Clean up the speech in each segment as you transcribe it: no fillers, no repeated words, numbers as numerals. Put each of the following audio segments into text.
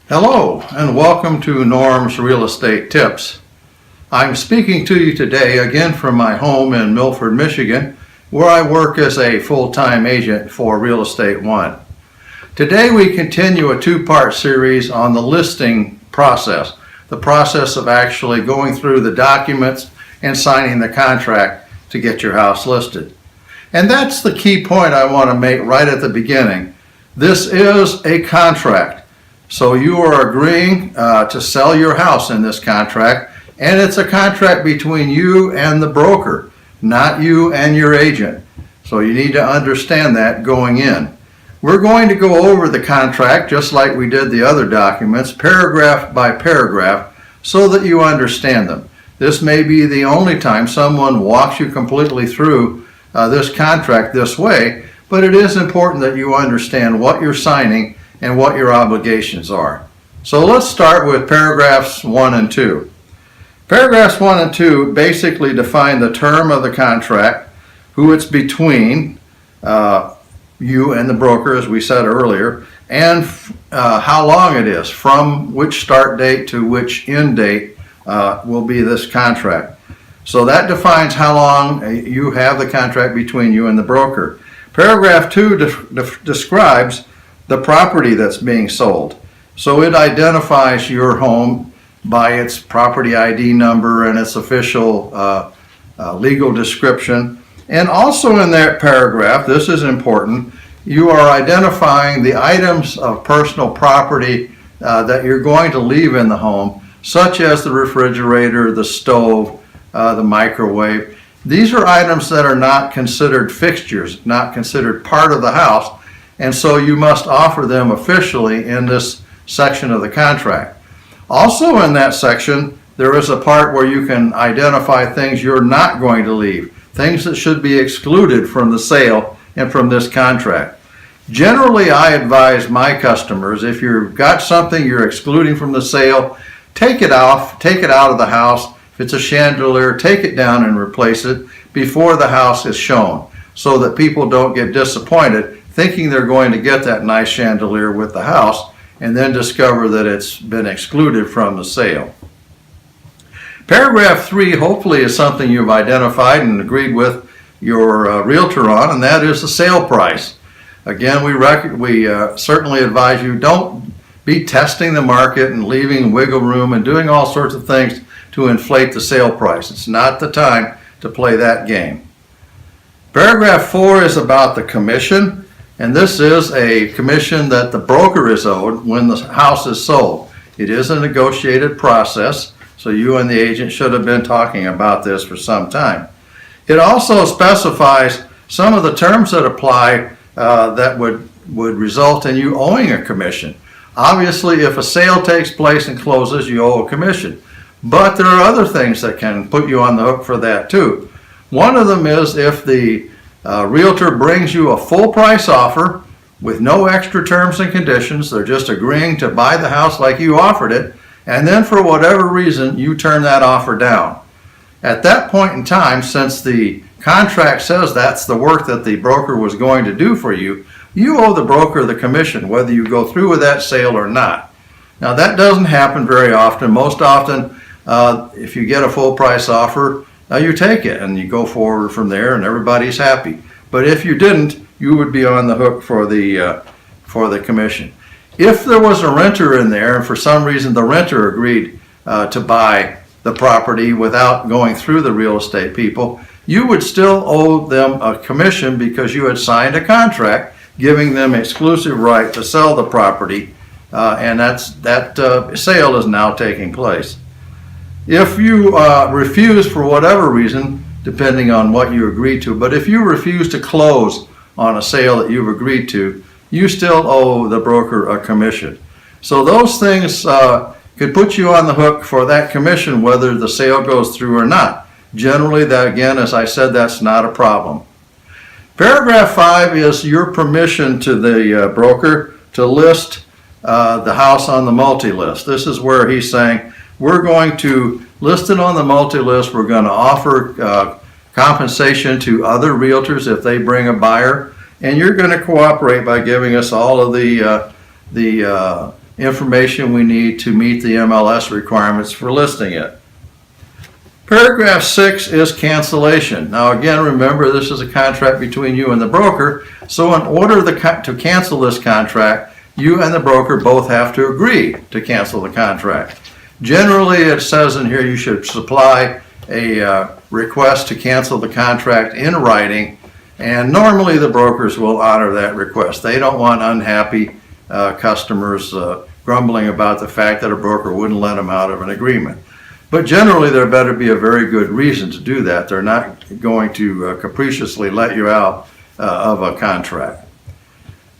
Hello and welcome to Norm's Real Estate Tips. I'm speaking to you today again from my home in Milford, Michigan, where I work as a full-time agent for Real Estate One. Today we continue a two-part series on the listing process, the process of actually going through the documents and signing the contract to get your house listed. And that's the key point I want to make right at the beginning. This is a contract. So you are agreeing to sell your house in this contract, and it's a contract between you and the broker, not you and your agent. So you need to understand that going in. We're going to go over the contract just like we did the other documents, paragraph by paragraph, so that you understand them. This may be the only time someone walks you completely through this contract this way, but it is important that you understand what you're signing and what your obligations are. So let's start with paragraphs 1 and 2. Paragraphs 1 and 2 basically define the term of the contract, who it's between, you and the broker, as we said earlier, and how long it is, from which start date to which end date will be this contract. So that defines how long you have the contract between you and the broker. Paragraph 2 describes the property that's being sold. So it identifies your home by its property ID number and its official legal description. And also in that paragraph, this is important, you are identifying the items of personal property that you're going to leave in the home, such as the refrigerator, the stove, the microwave. These are items that are not considered fixtures, not considered part of the house, and so you must offer them officially in this section of the contract. Also in that section, there is a part where you can identify things you're not going to leave, things that should be excluded from the sale and from this contract. Generally, I advise my customers, if you've got something you're excluding from the sale, take it out of the house. If it's a chandelier, take it down and replace it before the house is shown, so that people don't get disappointed thinking they're going to get that nice chandelier with the house and then discover that it's been excluded from the sale. Paragraph 3 hopefully is something you've identified and agreed with your realtor on, and that is the sale price. Again, we certainly advise you don't be testing the market and leaving wiggle room and doing all sorts of things to inflate the sale price. It's not the time to play that game. Paragraph 4 is about the commission. And this is a commission that the broker is owed when the house is sold. It is a negotiated process, so you and the agent should have been talking about this for some time. It also specifies some of the terms that apply that would result in you owing a commission. Obviously, if a sale takes place and closes, you owe a commission. But there are other things that can put you on the hook for that too. One of them is if the realtor brings you a full price offer with no extra terms and conditions. They're just agreeing to buy the house like you offered it, and then for whatever reason you turn that offer down. At that point in time, since the contract says that's the work that the broker was going to do for you, you owe the broker the commission whether you go through with that sale or not. Now that doesn't happen very often. Most often if you get a full price offer, you take it and you go forward from there and everybody's happy. But if you didn't, you would be on the hook for the commission. If there was a renter in there and for some reason the renter agreed to buy the property without going through the real estate people, you would still owe them a commission because you had signed a contract giving them exclusive right to sell the property, and that sale is now taking place. If you refuse for whatever reason, depending on what you agreed to, but if you refuse to close on a sale that you've agreed to, you still owe the broker a commission. So those things could put you on the hook for that commission whether the sale goes through or not. Generally, that, again, as I said, that's not a problem. Paragraph 5 is your permission to the broker to list the house on the multi-list. This is where he's saying, we're going to list it on the multi-list. We're going to offer compensation to other realtors if they bring a buyer, and you're going to cooperate by giving us all of the information we need to meet the MLS requirements for listing it. Paragraph 6 is cancellation. Now again, remember this is a contract between you and the broker, so in order to cancel this contract, you and the broker both have to agree to cancel the contract. Generally, it says in here you should supply a request to cancel the contract in writing, and normally the brokers will honor that request. They don't want unhappy customers grumbling about the fact that a broker wouldn't let them out of an agreement. But generally, there better be a very good reason to do that. They're not going to capriciously let you out of a contract.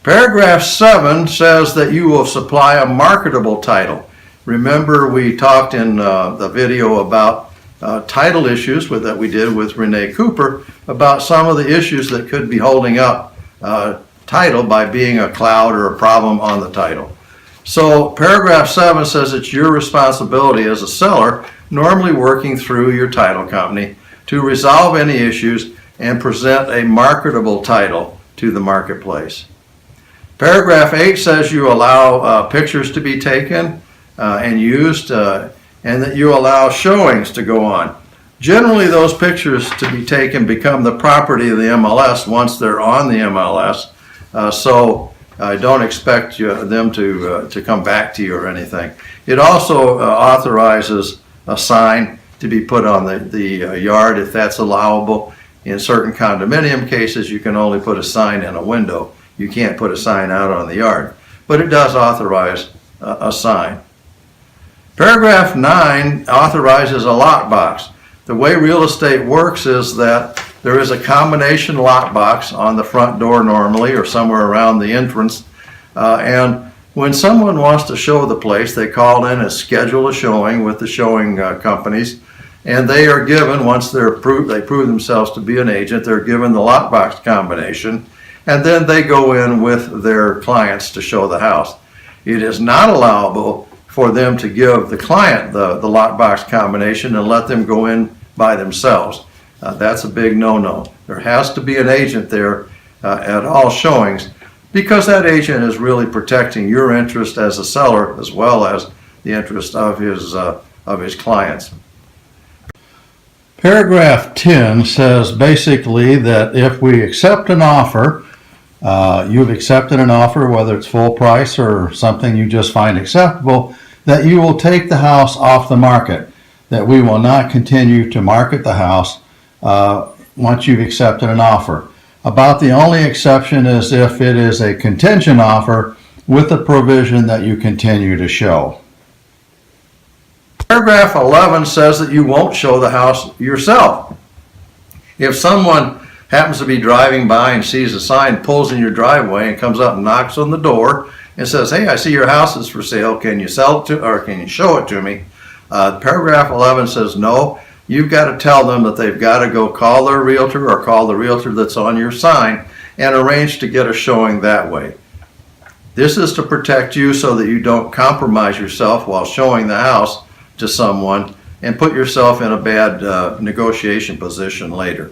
Paragraph 7 says that you will supply a marketable title. Remember, we talked in the video about title issues that we did with Renee Cooper about some of the issues that could be holding up title by being a cloud or a problem on the title. So paragraph 7 says it's your responsibility as a seller, normally working through your title company, to resolve any issues and present a marketable title to the marketplace. Paragraph 8 says you allow pictures to be taken and used, and that you allow showings to go on. Generally, those pictures to be taken become the property of the MLS once they're on the MLS, so I don't expect them to come back to you or anything. It also authorizes a sign to be put on the yard if that's allowable. In certain condominium cases, you can only put a sign in a window. You can't put a sign out on the yard, but it does authorize a sign. Paragraph 9 authorizes a lockbox. The way real estate works is that there is a combination lockbox on the front door normally or somewhere around the entrance, and when someone wants to show the place, they call in and schedule a showing with the showing companies, and they are given, once they prove themselves to be an agent, they're given the lockbox combination, and then they go in with their clients to show the house. It is not allowable for them to give the client the lockbox combination and let them go in by themselves. That's a big no-no. There has to be an agent there at all showings, because that agent is really protecting your interest as a seller as well as the interest of his clients. Paragraph 10 says basically that if we accept an offer, you've accepted an offer, whether it's full price or something you just find acceptable, that you will take the house off the market, that we will not continue to market the house once you've accepted an offer. About the only exception is if it is a contingent offer with the provision that you continue to show. Paragraph 11 says that you won't show the house yourself. If someone happens to be driving by and sees a sign, pulls in your driveway and comes up and knocks on the door and says, "Hey, I see your house is for sale. Can you sell it to, or can you show it to me?" Paragraph 11 says no. You've got to tell them that they've got to go call their realtor or call the realtor that's on your sign and arrange to get a showing that way. This is to protect you so that you don't compromise yourself while showing the house to someone and put yourself in a bad negotiation position later.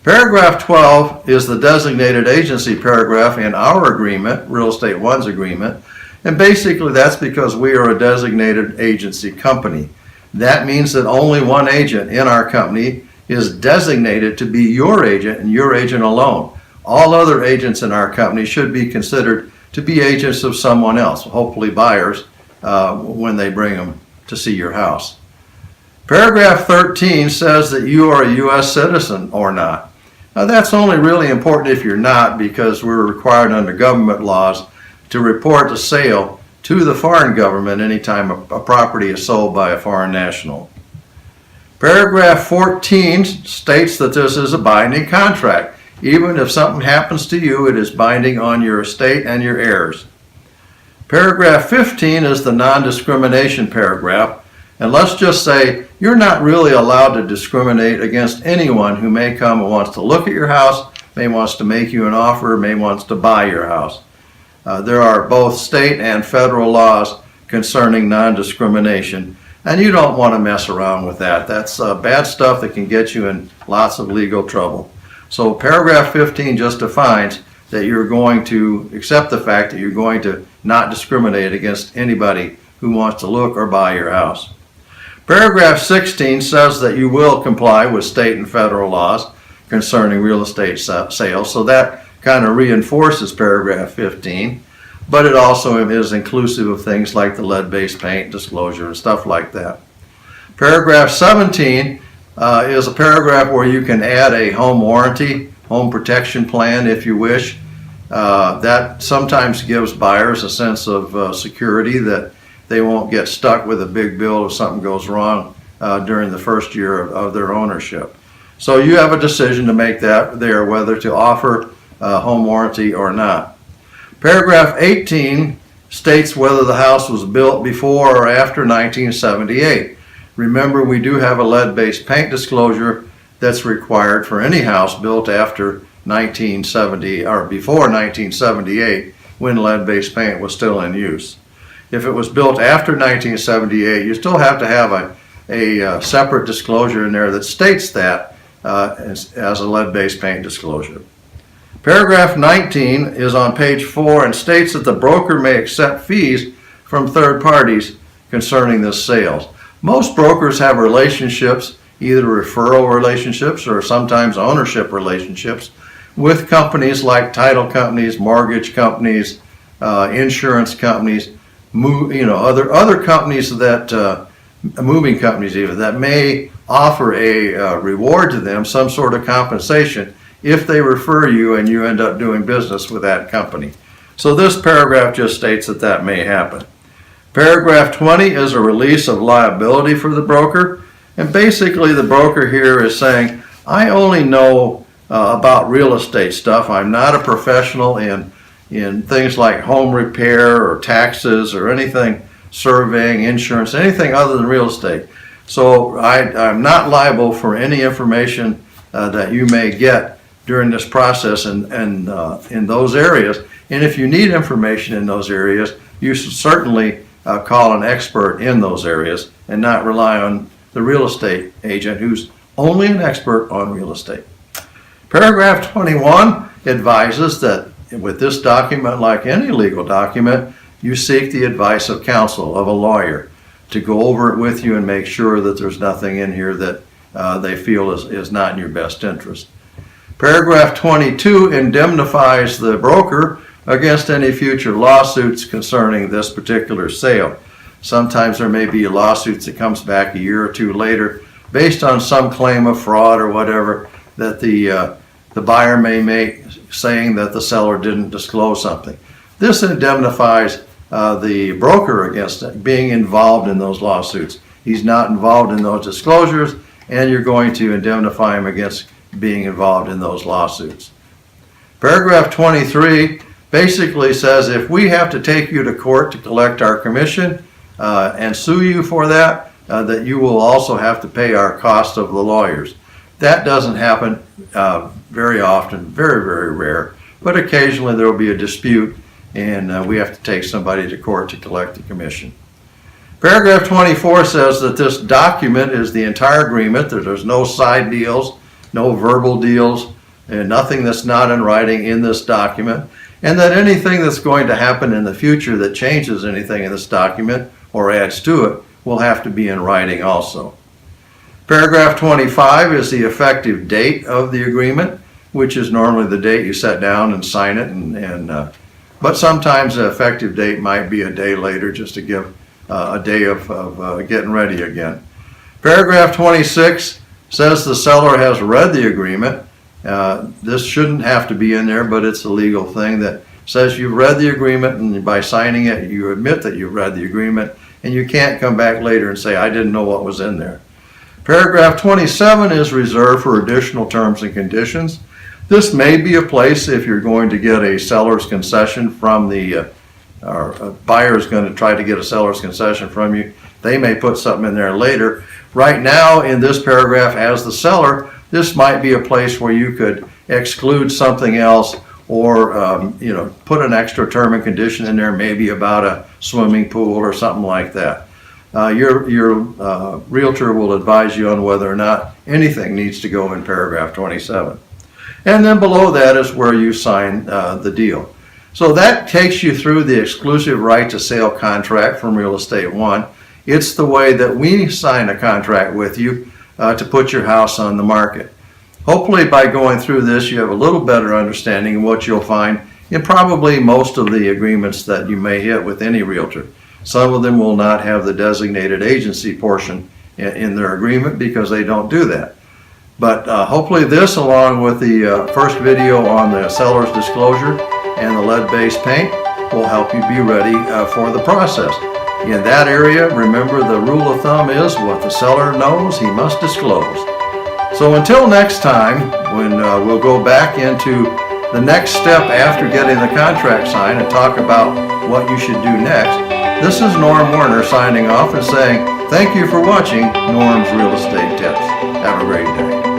Paragraph 12 is the designated agency paragraph in our agreement, Real Estate One's agreement, and basically that's because we are a designated agency company. That means that only one agent in our company is designated to be your agent and your agent alone. All other agents in our company should be considered to be agents of someone else, hopefully buyers, when they bring them to see your house. Paragraph 13 says that you are a U.S. citizen or not. Now that's only really important if you're not, because we're required under government laws to report the sale to the foreign government anytime a property is sold by a foreign national. Paragraph 14 states that this is a binding contract. Even if something happens to you, it is binding on your estate and your heirs. Paragraph 15 is the non-discrimination paragraph, and let's just say you're not really allowed to discriminate against anyone who may come and wants to look at your house, may wants to make you an offer, may wants to buy your house. There are both state and federal laws concerning non-discrimination, and you don't want to mess around with that. That's bad stuff that can get you in lots of legal trouble. So paragraph 15 just defines that you're going to accept the fact that you're going to not discriminate against anybody who wants to look or buy your house. Paragraph 16 says that you will comply with state and federal laws concerning real estate sales, so that kind of reinforces paragraph 15, but it also is inclusive of things like the lead-based paint disclosure and stuff like that. Paragraph 17 is a paragraph where you can add a home warranty, home protection plan if you wish. That sometimes gives buyers a sense of security that they won't get stuck with a big bill if something goes wrong during the first year of their ownership. So you have a decision to make that there, whether to offer a home warranty or not. Paragraph 18 states whether the house was built before or after 1978. Remember, we do have a lead-based paint disclosure that's required for any house built after 1970 or before 1978, when lead-based paint was still in use. If it was built after 1978, you still have to have a separate disclosure in there that states that as a lead-based paint disclosure. Paragraph 19 is on page 4 and states that the broker may accept fees from third parties concerning this sale. Most brokers have relationships, either referral relationships or sometimes ownership relationships, with companies like title companies, mortgage companies, insurance companies, other companies that, moving companies even, that may offer a reward to them, some sort of compensation, if they refer you and you end up doing business with that company. So this paragraph just states that that may happen. Paragraph 20 is a release of liability for the broker. And basically the broker here is saying, I only know about real estate stuff. I'm not a professional in things like home repair or taxes or anything, surveying, insurance, anything other than real estate. So I'm not liable for any information that you may get during this process and in those areas. And if you need information in those areas, you should certainly call an expert in those areas and not rely on the real estate agent who's only an expert on real estate. Paragraph 21 advises that with this document, like any legal document, you seek the advice of counsel, of a lawyer, to go over it with you and make sure that there's nothing in here that they feel is not in your best interest. Paragraph 22 indemnifies the broker against any future lawsuits concerning this particular sale. Sometimes there may be lawsuits that comes back a year or two later based on some claim of fraud or whatever that the buyer may make, saying that the seller didn't disclose something. This indemnifies the broker against being involved in those lawsuits. He's not involved in those disclosures, and you're going to indemnify him against being involved in those lawsuits. Paragraph 23 basically says if we have to take you to court to collect our commission and sue you for that, that you will also have to pay our cost of the lawyers. That doesn't happen very often, very, very rare, but occasionally there will be a dispute and we have to take somebody to court to collect the commission. Paragraph 24 says that this document is the entire agreement, that there's no side deals, no verbal deals, and nothing that's not in writing in this document, and that anything that's going to happen in the future that changes anything in this document or adds to it will have to be in writing also. Paragraph 25 is the effective date of the agreement, which is normally the date you sit down and sign it, but sometimes the effective date might be a day later just to give a day of getting ready again. Paragraph 26 says the seller has read the agreement. This shouldn't have to be in there, but it's a legal thing that says you've read the agreement, and by signing it you admit that you've read the agreement, and you can't come back later and say I didn't know what was in there. Paragraph 27 is reserved for additional terms and conditions. This may be a place if you're going to get a seller's concession from the or a buyer is going to try to get a seller's concession from you. They may put something in there later. Right now in this paragraph, as the seller, this might be a place where you could exclude something else or put an extra term and condition in there, maybe about a swimming pool or something like that. Your realtor will advise you on whether or not anything needs to go in paragraph 27. And then below that is where you sign the deal. So that takes you through the exclusive right to sale contract from Real Estate One. It's the way that we sign a contract with you to put your house on the market. Hopefully by going through this, you have a little better understanding of what you'll find in probably most of the agreements that you may hit with any realtor. Some of them will not have the designated agency portion in their agreement because they don't do that. But hopefully this, along with the first video on the seller's disclosure and the lead-based paint, will help you be ready for the process. In that area, remember the rule of thumb is what the seller knows, he must disclose. So until next time, when we'll go back into the next step after getting the contract signed and talk about what you should do next, this is Norm Werner signing off and saying thank you for watching Norm's Real Estate Tips. Have a great day.